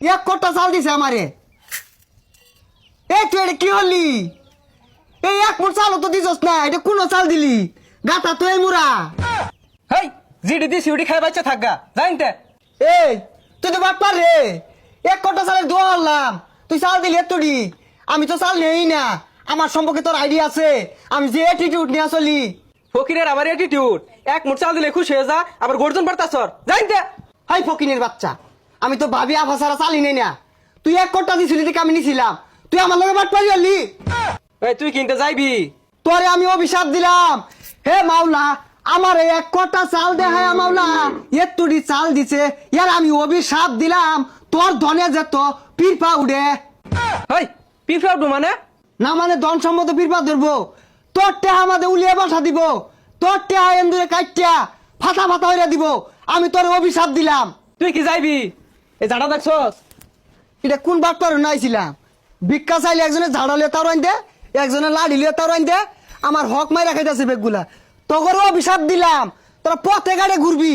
এক কোটা চাল দিছে আমারে। এই তুই এটা কি হলি? এই এক মুঠ চালও তো দিছস না, এটা কোন চাল দিলি? গাতা তো এই মুরা। হেই জিডি দি সিউডি খাই বাচ্চা থাকগা জানতে। এই তুই তো বাট পার রে, এক কোটা চালের দোয়া হলাম, তুই চাল দিলি এতটি। আমি তো চাল নেই না, আমার সম্পর্কে তোর আইডিয়া আছে, আমি যে অ্যাটিটিউড নিয়ে চলি। ফকিরের আবার অ্যাটিটিউড, এক মোট চাল দিলে খুশি হয়ে যা, আবার গর্জন পারতাছর জানতে। হাই ফকিনের বাচ্চা, আমি তো ভাবি আফা সারা চালি নেই না। তুই এক কোটা দিছিলি দেখে আমি নিছিলাম, তুই আমার লগে বাট পারি হলি। এই তুই কিনতে যাইবি? তোরে আমি অভিশাপ দিলাম, হে মাওলা আমার এই এক কোটা চাল দে। হ্যাঁ মাওলা এতুডি চাল দিছে, ইয়ার আমি অভিশাপ দিলাম তোর ধনে যেত পিরপা উড়ে। হেই পিফাউডু মানে? না মানে ধন সম্মত পিরপা ধরবো, তোর টেহা আমাদের উলিয়ে বাসা দিব, তোর টেহা এন্দুরে কাইটিয়া ফাটা ফাটা হইয়া দিব। আমি তোর অভিশাপ দিলাম। তুই কি যাইবি? এই জাড়া দেখছস? এটা কোন বাটপার নাইছিলাম? ভিক্ষা চাইলে একজনে ঝাড়া লিয়ে তার দে, একজনে লাড়ি লিয়ে তার দে, আমার হক মাই রাখাইতেছে বেগগুলা। তোর অভিশাপ দিলাম, তোরা পথে গাড়ে ঘুরবি।